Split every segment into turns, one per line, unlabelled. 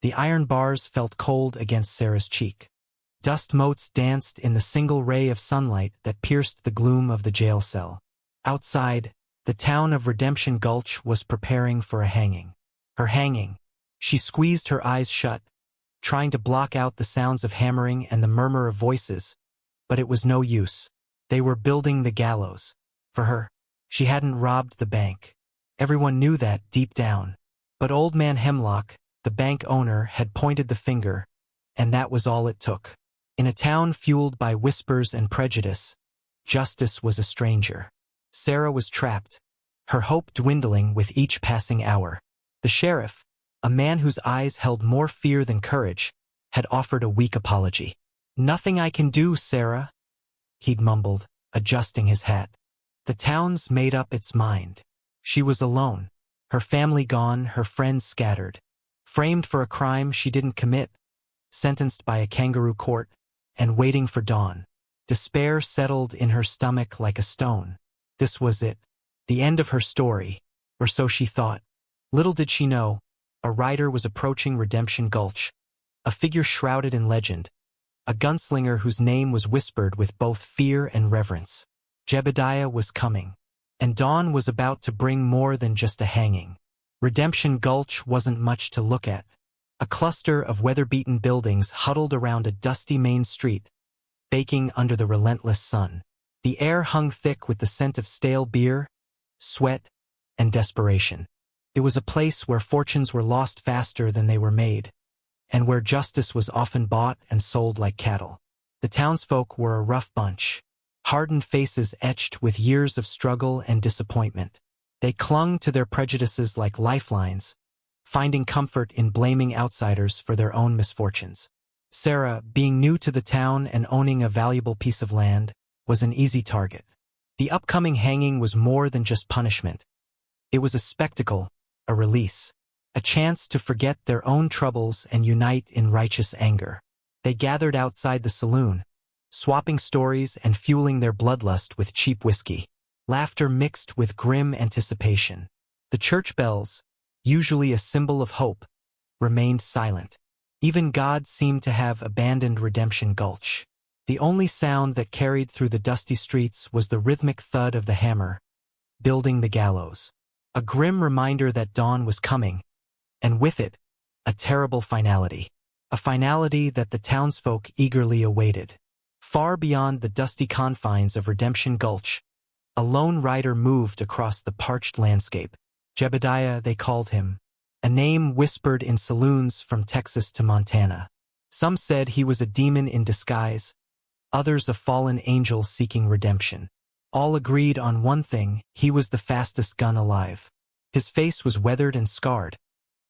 The iron bars felt cold against Sarah's cheek. Dust motes danced in the single ray of sunlight that pierced the gloom of the jail cell. Outside, the town of Redemption Gulch was preparing for a hanging. Her hanging. She squeezed her eyes shut, trying to block out the sounds of hammering and the murmur of voices, but it was no use. They were building the gallows. For her, she hadn't robbed the bank. Everyone knew that deep down. But Old Man Hemlock, the bank owner, had pointed the finger, and that was all it took. In a town fueled by whispers and prejudice, justice was a stranger. Sarah was trapped, her hope dwindling with each passing hour. The sheriff, a man whose eyes held more fear than courage, had offered a weak apology. "Nothing I can do, Sarah," he'd mumbled, adjusting his hat. The town's made up its mind. She was alone, her family gone, her friends scattered, framed for a crime she didn't commit, sentenced by a kangaroo court, and waiting for dawn. Despair settled in her stomach like a stone. This was it, the end of her story, or so she thought. Little did she know, a rider was approaching Redemption Gulch, a figure shrouded in legend, a gunslinger whose name was whispered with both fear and reverence. Jebediah was coming, and dawn was about to bring more than just a hanging. Redemption Gulch wasn't much to look at. A cluster of weather-beaten buildings huddled around a dusty main street, baking under the relentless sun. The air hung thick with the scent of stale beer, sweat, and desperation. It was a place where fortunes were lost faster than they were made, and where justice was often bought and sold like cattle. The townsfolk were a rough bunch, hardened faces etched with years of struggle and disappointment. They clung to their prejudices like lifelines, finding comfort in blaming outsiders for their own misfortunes. Sarah, being new to the town and owning a valuable piece of land, was an easy target. The upcoming hanging was more than just punishment. It was a spectacle, a release, a chance to forget their own troubles and unite in righteous anger. They gathered outside the saloon, swapping stories and fueling their bloodlust with cheap whiskey. Laughter mixed with grim anticipation. The church bells, usually a symbol of hope, remained silent. Even God seemed to have abandoned Redemption Gulch. The only sound that carried through the dusty streets was the rhythmic thud of the hammer, building the gallows. A grim reminder that dawn was coming, and with it, a terrible finality. A finality that the townsfolk eagerly awaited. Far beyond the dusty confines of Redemption Gulch, a lone rider moved across the parched landscape. Jebediah, they called him, a name whispered in saloons from Texas to Montana. Some said he was a demon in disguise, others a fallen angel seeking redemption. All agreed on one thing: he was the fastest gun alive. His face was weathered and scarred,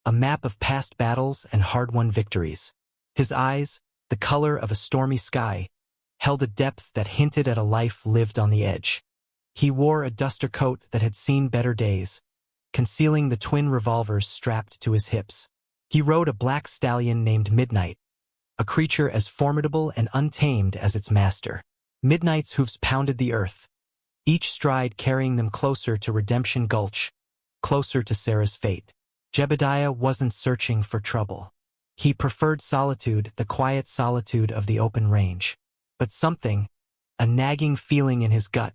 a map of past battles and hard-won victories. His eyes, the color of a stormy sky, held a depth that hinted at a life lived on the edge. He wore a duster coat that had seen better days, concealing the twin revolvers strapped to his hips. He rode a black stallion named Midnight, a creature as formidable and untamed as its master. Midnight's hoofs pounded the earth, each stride carrying them closer to Redemption Gulch, closer to Sarah's fate. Jebediah wasn't searching for trouble. He preferred solitude, the quiet solitude of the open range. But something, a nagging feeling in his gut,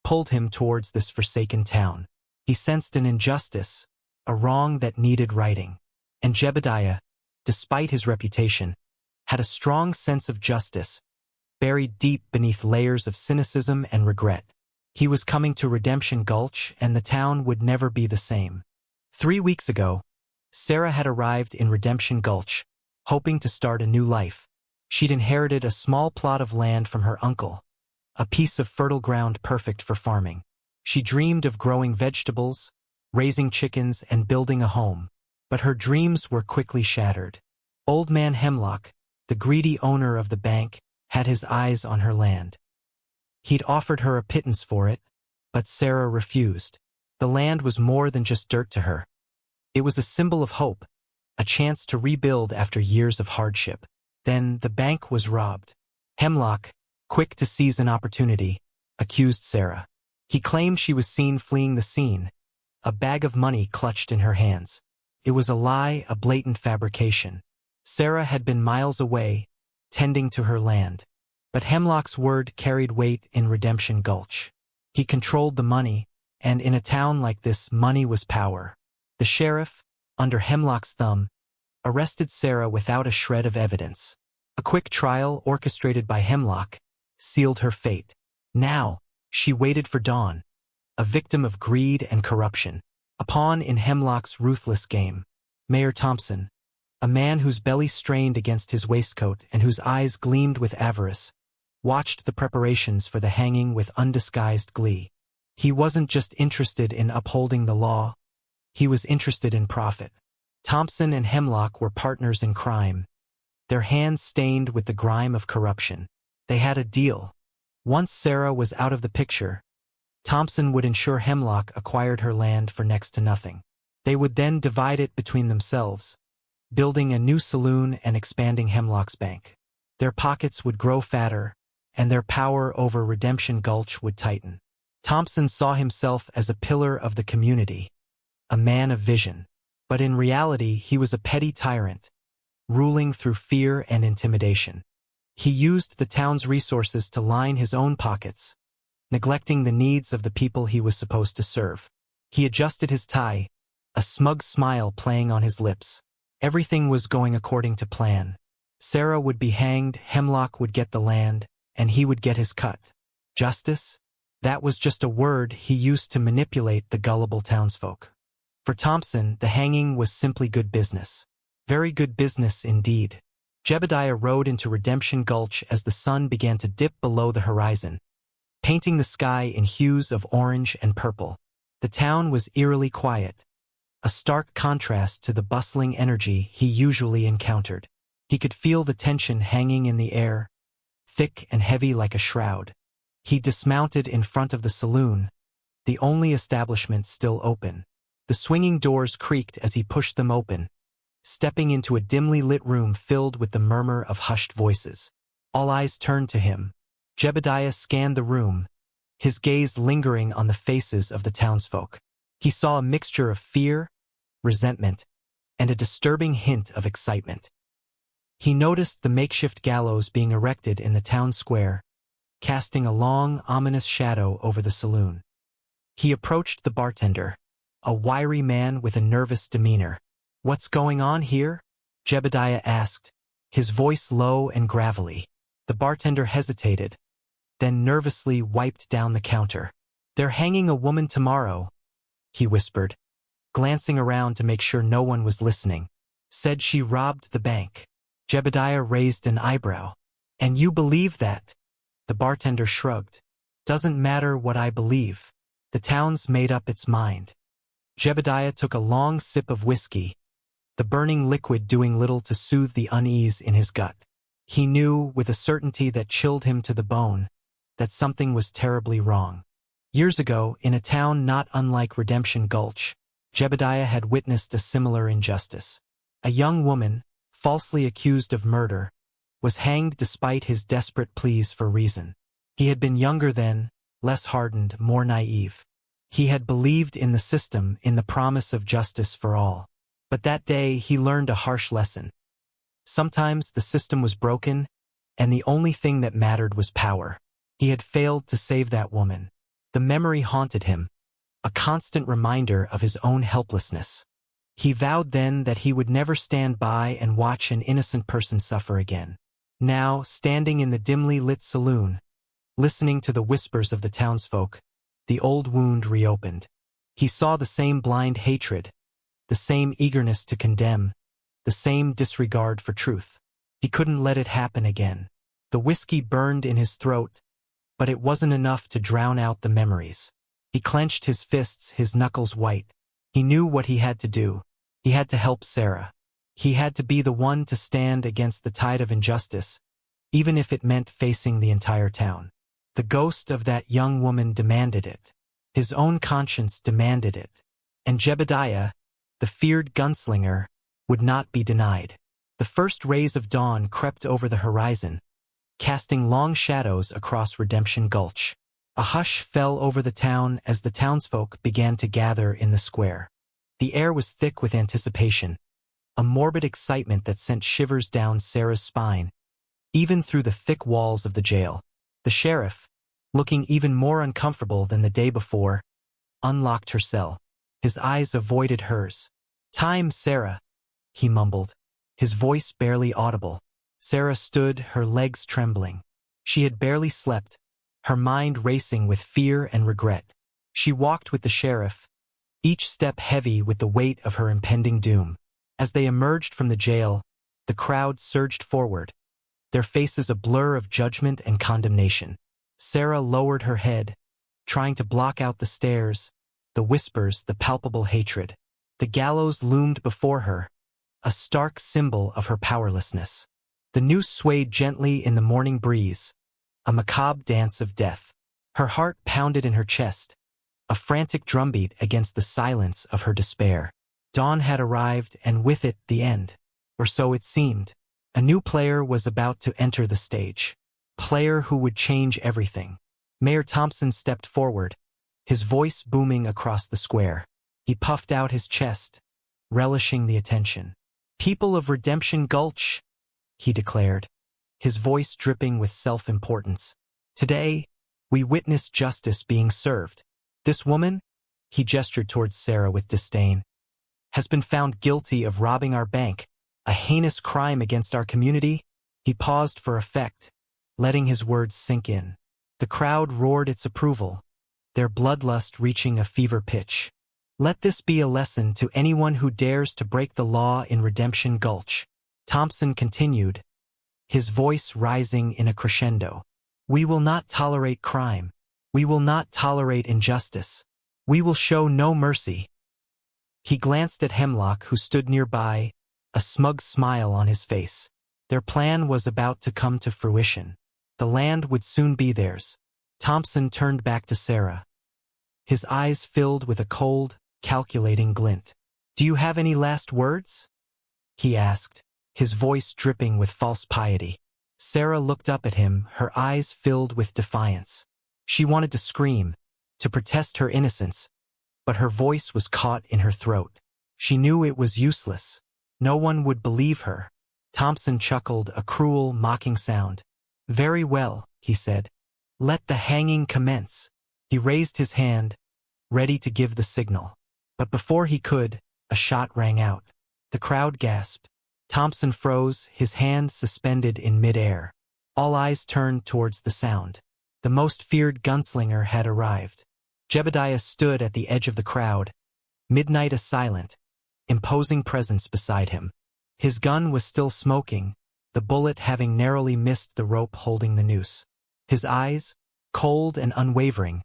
pulled him towards this forsaken town. He sensed an injustice, a wrong that needed righting. And Jebediah, despite his reputation, had a strong sense of justice, buried deep beneath layers of cynicism and regret. He was coming to Redemption Gulch, and the town would never be the same. 3 weeks ago, Sarah had arrived in Redemption Gulch, hoping to start a new life. She'd inherited a small plot of land from her uncle, a piece of fertile ground perfect for farming. She dreamed of growing vegetables, raising chickens, and building a home. But her dreams were quickly shattered. Old Man Hemlock, the greedy owner of the bank, had his eyes on her land. He'd offered her a pittance for it, but Sarah refused. The land was more than just dirt to her. It was a symbol of hope, a chance to rebuild after years of hardship. Then the bank was robbed. Hemlock, quick to seize an opportunity, accused Sarah. He claimed she was seen fleeing the scene, a bag of money clutched in her hands. It was a lie, a blatant fabrication. Sarah had been miles away, tending to her land. But Hemlock's word carried weight in Redemption Gulch. He controlled the money, and in a town like this, money was power. The sheriff, under Hemlock's thumb, arrested Sarah without a shred of evidence. A quick trial orchestrated by Hemlock sealed her fate. Now, she waited for dawn, a victim of greed and corruption, a pawn in Hemlock's ruthless game. Mayor Thompson, a man whose belly strained against his waistcoat and whose eyes gleamed with avarice, watched the preparations for the hanging with undisguised glee. He wasn't just interested in upholding the law, he was interested in profit. Thompson and Hemlock were partners in crime, their hands stained with the grime of corruption. They had a deal. Once Sarah was out of the picture, Thompson would ensure Hemlock acquired her land for next to nothing. They would then divide it between themselves, building a new saloon and expanding Hemlock's bank. Their pockets would grow fatter, and their power over Redemption Gulch would tighten. Thompson saw himself as a pillar of the community, a man of vision. But in reality, he was a petty tyrant, ruling through fear and intimidation. He used the town's resources to line his own pockets, neglecting the needs of the people he was supposed to serve. He adjusted his tie, a smug smile playing on his lips. Everything was going according to plan. Sarah would be hanged, Hemlock would get the land, and he would get his cut. Justice? That was just a word he used to manipulate the gullible townsfolk. For Thompson, the hanging was simply good business. Very good business indeed. Jebediah rode into Redemption Gulch as the sun began to dip below the horizon, painting the sky in hues of orange and purple. The town was eerily quiet, a stark contrast to the bustling energy he usually encountered. He could feel the tension hanging in the air, thick and heavy like a shroud. He dismounted in front of the saloon, the only establishment still open. The swinging doors creaked as he pushed them open, stepping into a dimly lit room filled with the murmur of hushed voices. All eyes turned to him. Jebediah scanned the room, his gaze lingering on the faces of the townsfolk. He saw a mixture of fear, resentment, and a disturbing hint of excitement. He noticed the makeshift gallows being erected in the town square, casting a long, ominous shadow over the saloon. He approached the bartender, a wiry man with a nervous demeanor. "What's going on here?" Jebediah asked, his voice low and gravelly. The bartender hesitated, then nervously wiped down the counter. "They're hanging a woman tomorrow," he whispered, glancing around to make sure no one was listening. "Said she robbed the bank." Jebediah raised an eyebrow. "And you believe that?" The bartender shrugged. "Doesn't matter what I believe. The town's made up its mind." Jebediah took a long sip of whiskey, the burning liquid doing little to soothe the unease in his gut. He knew, with a certainty that chilled him to the bone, that something was terribly wrong. Years ago, in a town not unlike Redemption Gulch, Jebediah had witnessed a similar injustice. A young woman, falsely accused of murder, was hanged despite his desperate pleas for reason. He had been younger then, less hardened, more naive. He had believed in the system, in the promise of justice for all. But that day he learned a harsh lesson. Sometimes the system was broken, and the only thing that mattered was power. He had failed to save that woman. The memory haunted him, a constant reminder of his own helplessness. He vowed then that he would never stand by and watch an innocent person suffer again. Now, standing in the dimly lit saloon, listening to the whispers of the townsfolk, the old wound reopened. He saw the same blind hatred, the same eagerness to condemn, the same disregard for truth. He couldn't let it happen again. The whiskey burned in his throat, but it wasn't enough to drown out the memories. He clenched his fists, his knuckles white. He knew what he had to do. He had to help Sarah. He had to be the one to stand against the tide of injustice, even if it meant facing the entire town. The ghost of that young woman demanded it. His own conscience demanded it. And Jebediah, the feared gunslinger, would not be denied. The first rays of dawn crept over the horizon, casting long shadows across Redemption Gulch. A hush fell over the town as the townsfolk began to gather in the square. The air was thick with anticipation, a morbid excitement that sent shivers down Sarah's spine, even through the thick walls of the jail. The sheriff, looking even more uncomfortable than the day before, unlocked her cell. His eyes avoided hers. "Time, Sarah," he mumbled, his voice barely audible. Sarah stood, her legs trembling. She had barely slept, her mind racing with fear and regret. She walked with the sheriff, each step heavy with the weight of her impending doom. As they emerged from the jail, the crowd surged forward, their faces a blur of judgment and condemnation. Sarah lowered her head, trying to block out the stares, the whispers, the palpable hatred. The gallows loomed before her, a stark symbol of her powerlessness. The noose swayed gently in the morning breeze, a macabre dance of death. Her heart pounded in her chest, a frantic drumbeat against the silence of her despair. Dawn had arrived, and with it the end. Or so it seemed. A new player was about to enter the stage. Player who would change everything. Mayor Thompson stepped forward, his voice booming across the square. He puffed out his chest, relishing the attention. "People of Redemption Gulch," he declared, his voice dripping with self-importance. "Today, we witness justice being served. This woman," he gestured towards Sarah with disdain, "has been found guilty of robbing our bank, a heinous crime against our community." He paused for effect, letting his words sink in. The crowd roared its approval, their bloodlust reaching a fever pitch. "Let this be a lesson to anyone who dares to break the law in Redemption Gulch," Thompson continued, his voice rising in a crescendo. "We will not tolerate crime. We will not tolerate injustice. We will show no mercy." He glanced at Hemlock, who stood nearby, a smug smile on his face. Their plan was about to come to fruition. The land would soon be theirs. Thompson turned back to Sarah, his eyes filled with a cold, calculating glint. "Do you have any last words?" he asked, his voice dripping with false piety. Sarah looked up at him, her eyes filled with defiance. She wanted to scream, to protest her innocence, but her voice was caught in her throat. She knew it was useless. No one would believe her. Thompson chuckled, a cruel, mocking sound. "Very well," he said. "Let the hanging commence." He raised his hand, ready to give the signal. But before he could, a shot rang out. The crowd gasped. Thompson froze, his hand suspended in midair. All eyes turned towards the sound. The most feared gunslinger had arrived. Jebediah stood at the edge of the crowd, midnight a silent, imposing presence beside him. His gun was still smoking, the bullet having narrowly missed the rope holding the noose. His eyes, cold and unwavering,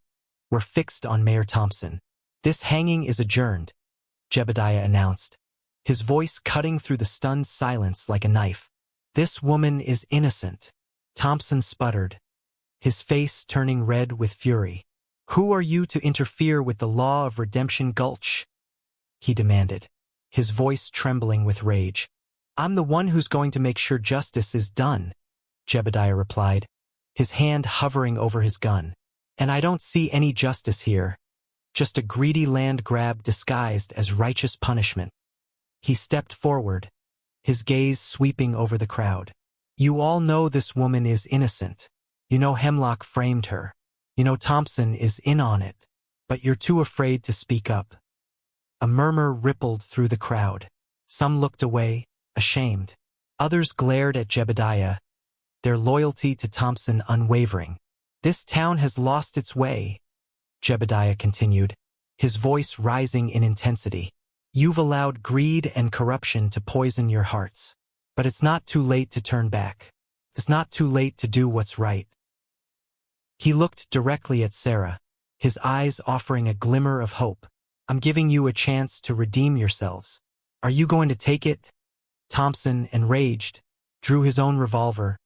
were fixed on Mayor Thompson. "This hanging is adjourned," Jebediah announced, his voice cutting through the stunned silence like a knife. "This woman is innocent." Thompson sputtered, his face turning red with fury. "Who are you to interfere with the law of Redemption Gulch?" he demanded, his voice trembling with rage. "I'm the one who's going to make sure justice is done," Jebediah replied, his hand hovering over his gun. "And I don't see any justice here, just a greedy land grab disguised as righteous punishment." He stepped forward, his gaze sweeping over the crowd. "You all know this woman is innocent. You know Hemlock framed her. You know Thompson is in on it, but you're too afraid to speak up." A murmur rippled through the crowd. Some looked away, ashamed. Others glared at Jebediah, their loyalty to Thompson unwavering. "This town has lost its way," Jebediah continued, his voice rising in intensity. "You've allowed greed and corruption to poison your hearts. But it's not too late to turn back. It's not too late to do what's right." He looked directly at Sarah, his eyes offering a glimmer of hope. "I'm giving you a chance to redeem yourselves. Are you going to take it?" Thompson, enraged, drew his own revolver,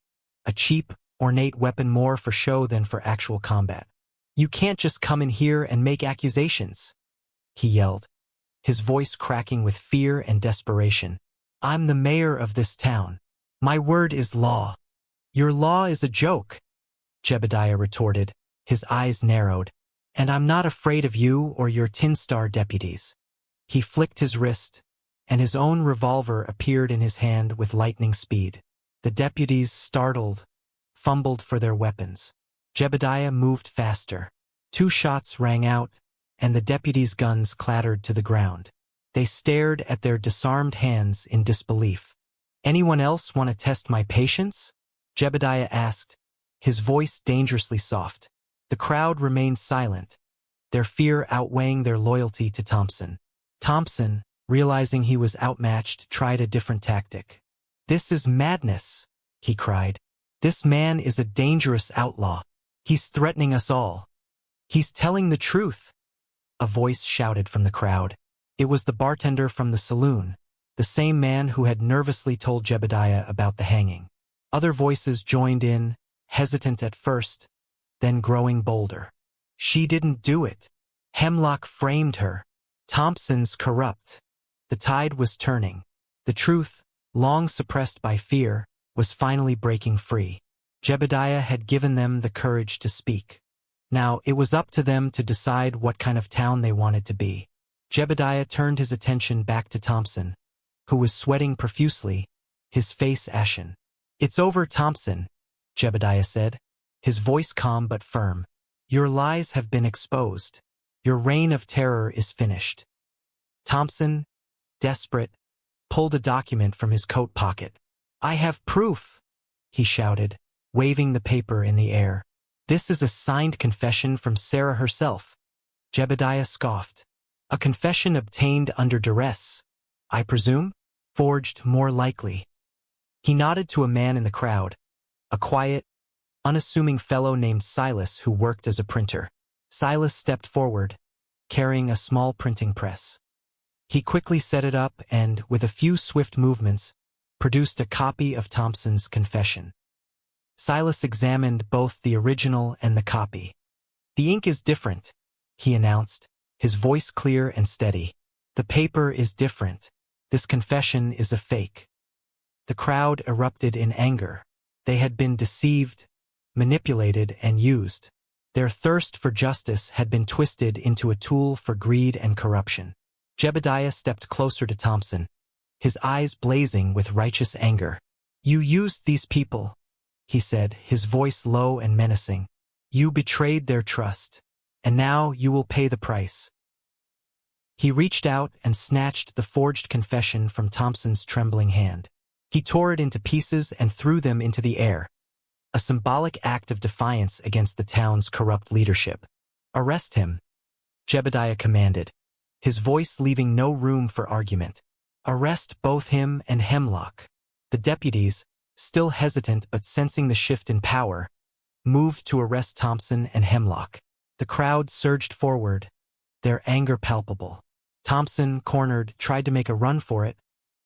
a cheap, ornate weapon more for show than for actual combat. "You can't just come in here and make accusations," he yelled, his voice cracking with fear and desperation. "I'm the mayor of this town. My word is law." "Your law is a joke," Jebediah retorted, his eyes narrowed. "And I'm not afraid of you or your Tin Star deputies." He flicked his wrist, and his own revolver appeared in his hand with lightning speed. The deputies, startled, fumbled for their weapons. Jebediah moved faster. 2 shots rang out, and the deputies' guns clattered to the ground. They stared at their disarmed hands in disbelief. "Anyone else want to test my patience?" Jebediah asked, his voice dangerously soft. The crowd remained silent, their fear outweighing their loyalty to Thompson. Thompson, realizing he was outmatched, tried a different tactic. "This is madness," he cried. "This man is a dangerous outlaw. He's threatening us all. He's telling the truth." A voice shouted from the crowd. It was the bartender from the saloon, the same man who had nervously told Jebediah about the hanging. Other voices joined in, hesitant at first, then growing bolder. "She didn't do it. Hemlock framed her. Thompson's corrupt." The tide was turning. The truth, long suppressed by fear, was finally breaking free. Jebediah had given them the courage to speak. Now it was up to them to decide what kind of town they wanted to be. Jebediah turned his attention back to Thompson, who was sweating profusely, his face ashen. "It's over, Thompson," Jebediah said, his voice calm but firm. "Your lies have been exposed. Your reign of terror is finished." Thompson, desperate, pulled a document from his coat pocket. "I have proof," he shouted, waving the paper in the air. "This is a signed confession from Sarah herself." Jebediah scoffed. "A confession obtained under duress, I presume? Forged, more likely." He nodded to a man in the crowd, a quiet, unassuming fellow named Silas who worked as a printer. Silas stepped forward, carrying a small printing press. He quickly set it up and, with a few swift movements, produced a copy of Thompson's confession. Silas examined both the original and the copy. "The ink is different," he announced, his voice clear and steady. "The paper is different. This confession is a fake." The crowd erupted in anger. They had been deceived, manipulated, and used. Their thirst for justice had been twisted into a tool for greed and corruption. Jebediah stepped closer to Thompson, his eyes blazing with righteous anger. "You used these people," he said, his voice low and menacing. "You betrayed their trust, and now you will pay the price." He reached out and snatched the forged confession from Thompson's trembling hand. He tore it into pieces and threw them into the air, a symbolic act of defiance against the town's corrupt leadership. "Arrest him," Jebediah commanded, his voice leaving no room for argument. "Arrest both him and Hemlock." The deputies, still hesitant but sensing the shift in power, moved to arrest Thompson and Hemlock. The crowd surged forward, their anger palpable. Thompson, cornered, tried to make a run for it,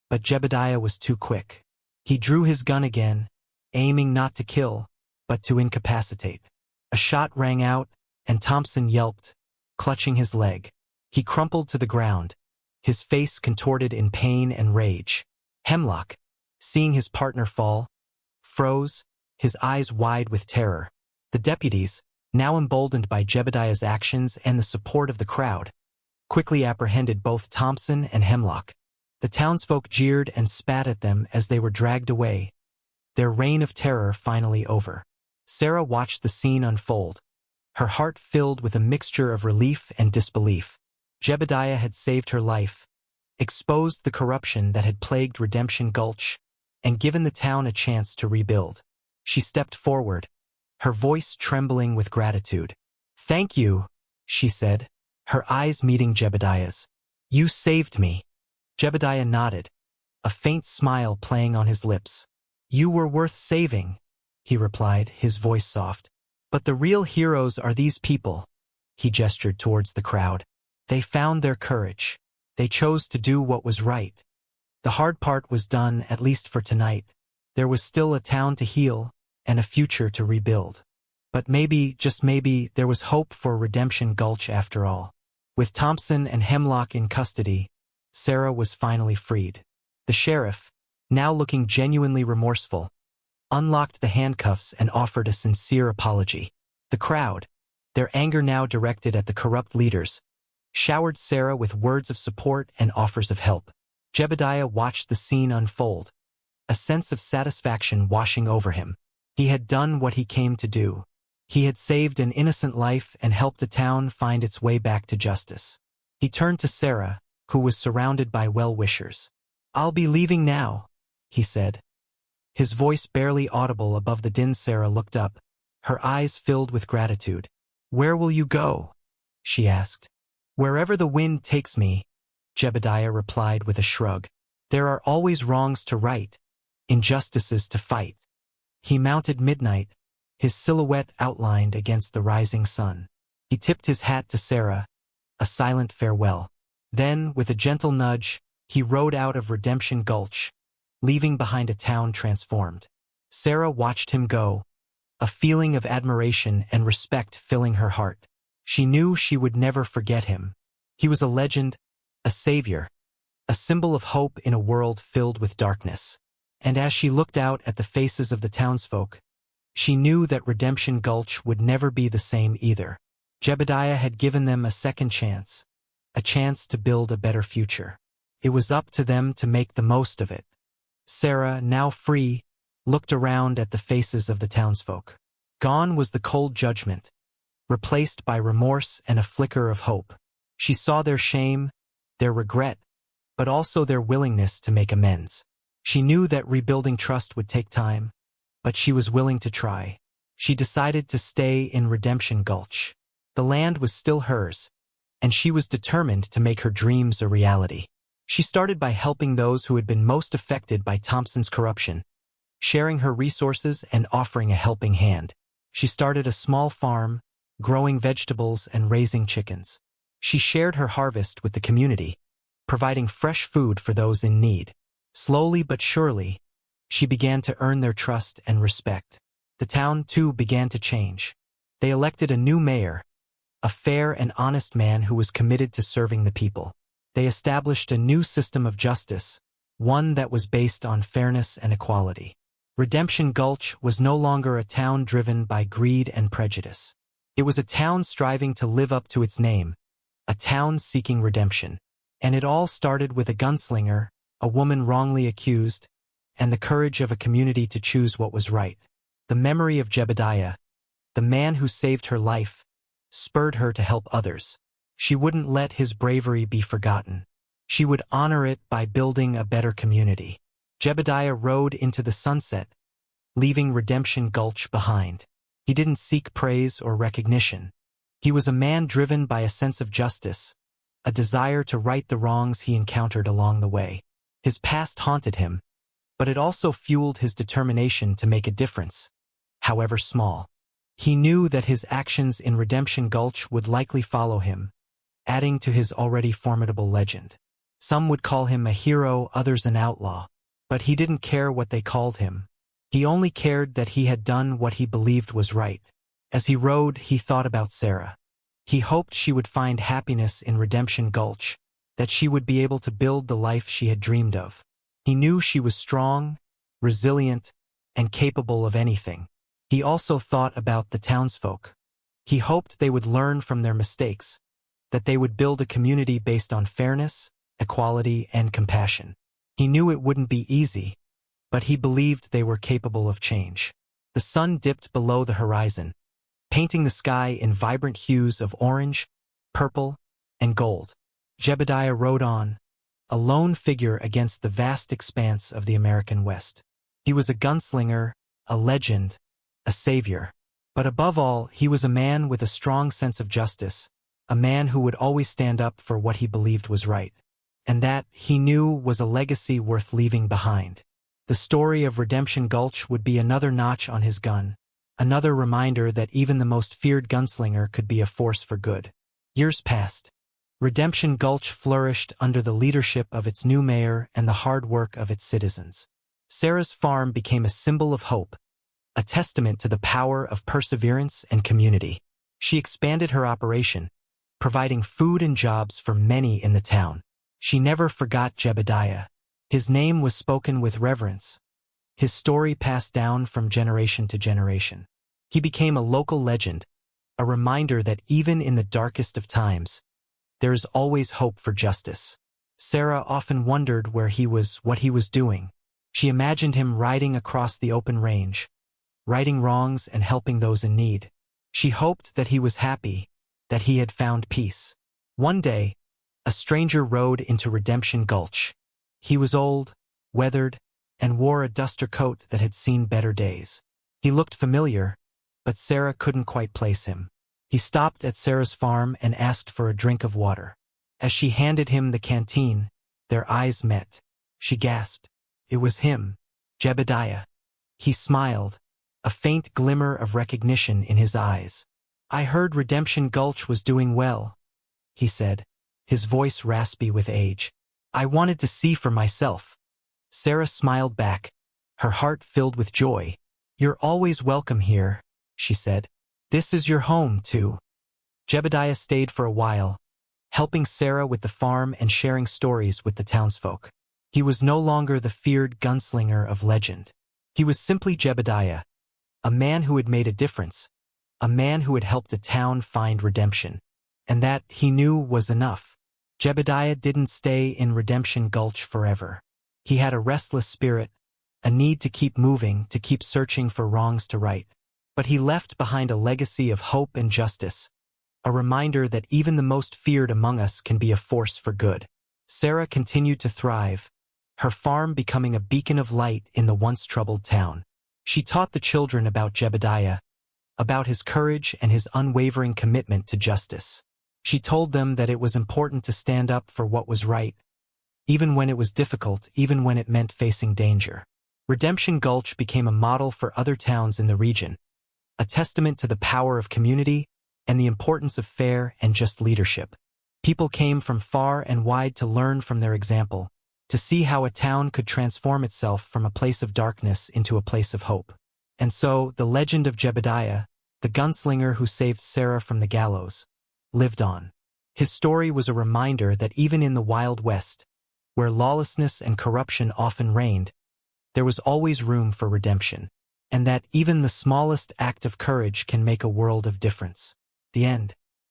but Jebediah was too quick. He drew his gun again, aiming not to kill, but to incapacitate. A shot rang out, and Thompson yelped, clutching his leg. He crumpled to the ground, his face contorted in pain and rage. Hemlock, seeing his partner fall, froze, his eyes wide with terror. The deputies, now emboldened by Jebediah's actions and the support of the crowd, quickly apprehended both Thompson and Hemlock. The townsfolk jeered and spat at them as they were dragged away, their reign of terror finally over. Sarah watched the scene unfold, her heart filled with a mixture of relief and disbelief. Jebediah had saved her life, exposed the corruption that had plagued Redemption Gulch, and given the town a chance to rebuild. She stepped forward, her voice trembling with gratitude. "Thank you," she said, her eyes meeting Jebediah's. "You saved me." Jebediah nodded, a faint smile playing on his lips. "You were worth saving," he replied, his voice soft. "But the real heroes are these people." He gestured towards the crowd. "They found their courage. They chose to do what was right. The hard part was done, at least for tonight. There was still a town to heal and a future to rebuild. But maybe, just maybe, there was hope for Redemption Gulch after all." With Thompson and Hemlock in custody, Sarah was finally freed. The sheriff, now looking genuinely remorseful, unlocked the handcuffs and offered a sincere apology. The crowd, their anger now directed at the corrupt leaders, showered Sarah with words of support and offers of help. Jebediah watched the scene unfold, a sense of satisfaction washing over him. He had done what he came to do. He had saved an innocent life and helped a town find its way back to justice. He turned to Sarah, who was surrounded by well-wishers. "I'll be leaving now," he said. His voice barely audible above the din. Sarah looked up, her eyes filled with gratitude. "Where will you go?" she asked. "Wherever the wind takes me," Jebediah replied with a shrug. "There are always wrongs to right, injustices to fight." He mounted Midnight, his silhouette outlined against the rising sun. He tipped his hat to Sarah, a silent farewell. Then, with a gentle nudge, he rode out of Redemption Gulch, leaving behind a town transformed. Sarah watched him go, a feeling of admiration and respect filling her heart. She knew she would never forget him. He was a legend, a savior, a symbol of hope in a world filled with darkness. And as she looked out at the faces of the townsfolk, she knew that Redemption Gulch would never be the same either. Jebediah had given them a second chance, a chance to build a better future. It was up to them to make the most of it. Sarah, now free, looked around at the faces of the townsfolk. Gone was the cold judgment, replaced by remorse and a flicker of hope. She saw their shame, their regret, but also their willingness to make amends. She knew that rebuilding trust would take time, but she was willing to try. She decided to stay in Redemption Gulch. The land was still hers, and she was determined to make her dreams a reality. She started by helping those who had been most affected by Thompson's corruption, sharing her resources and offering a helping hand. She started a small farm, growing vegetables and raising chickens. She shared her harvest with the community, providing fresh food for those in need. Slowly but surely, she began to earn their trust and respect. The town, too, began to change. They elected a new mayor, a fair and honest man who was committed to serving the people. They established a new system of justice, one that was based on fairness and equality. Redemption Gulch was no longer a town driven by greed and prejudice. It was a town striving to live up to its name, a town seeking redemption. And it all started with a gunslinger, a woman wrongly accused, and the courage of a community to choose what was right. The memory of Jebediah, the man who saved her life, spurred her to help others. She wouldn't let his bravery be forgotten. She would honor it by building a better community. Jebediah rode into the sunset, leaving Redemption Gulch behind. He didn't seek praise or recognition. He was a man driven by a sense of justice, a desire to right the wrongs he encountered along the way. His past haunted him, but it also fueled his determination to make a difference, however small. He knew that his actions in Redemption Gulch would likely follow him, adding to his already formidable legend. Some would call him a hero, others an outlaw, but he didn't care what they called him. He only cared that he had done what he believed was right. As he rode, he thought about Sarah. He hoped she would find happiness in Redemption Gulch, that she would be able to build the life she had dreamed of. He knew she was strong, resilient, and capable of anything. He also thought about the townsfolk. He hoped they would learn from their mistakes, that they would build a community based on fairness, equality, and compassion. He knew it wouldn't be easy, but he believed they were capable of change. The sun dipped below the horizon, painting the sky in vibrant hues of orange, purple, and gold. Jebediah rode on, a lone figure against the vast expanse of the American West. He was a gunslinger, a legend, a savior. But above all, he was a man with a strong sense of justice, a man who would always stand up for what he believed was right. And that, he knew, was a legacy worth leaving behind. The story of Redemption Gulch would be another notch on his gun, another reminder that even the most feared gunslinger could be a force for good. Years passed. Redemption Gulch flourished under the leadership of its new mayor and the hard work of its citizens. Sarah's farm became a symbol of hope, a testament to the power of perseverance and community. She expanded her operation, providing food and jobs for many in the town. She never forgot Jebediah. His name was spoken with reverence, his story passed down from generation to generation. He became a local legend, a reminder that even in the darkest of times, There is always hope for justice. Sarah often wondered where he was, what he was doing. She imagined him riding across the open range, righting wrongs and helping those in need. She hoped that he was happy, that he had found peace. One day, a stranger rode into Redemption Gulch. He was old, weathered, and wore a duster coat that had seen better days. He looked familiar, but Sarah couldn't quite place him. He stopped at Sarah's farm and asked for a drink of water. As she handed him the canteen, their eyes met. She gasped. It was him, Jebediah. He smiled, a faint glimmer of recognition in his eyes. I heard Redemption Gulch was doing well, he said, his voice raspy with age. I wanted to see for myself. Sarah smiled back, her heart filled with joy. You're always welcome here, she said. This is your home, too. Jebediah stayed for a while, helping Sarah with the farm and sharing stories with the townsfolk. He was no longer the feared gunslinger of legend. He was simply Jebediah, a man who had made a difference, a man who had helped a town find redemption. And that, he knew, was enough. Jebediah didn't stay in Redemption Gulch forever. He had a restless spirit, a need to keep moving, to keep searching for wrongs to right. But he left behind a legacy of hope and justice, a reminder that even the most feared among us can be a force for good. Sarah continued to thrive, her farm becoming a beacon of light in the once troubled town. She taught the children about Jebediah, about his courage and his unwavering commitment to justice. She told them that it was important to stand up for what was right, even when it was difficult, even when it meant facing danger. Redemption Gulch became a model for other towns in the region, a testament to the power of community and the importance of fair and just leadership. People came from far and wide to learn from their example, to see how a town could transform itself from a place of darkness into a place of hope. And so, the legend of Jebediah, the gunslinger who saved Sarah from the gallows, lived on. His story was a reminder that even in the Wild West, where lawlessness and corruption often reigned, there was always room for redemption, and that even the smallest act of courage can make a world of difference. The end.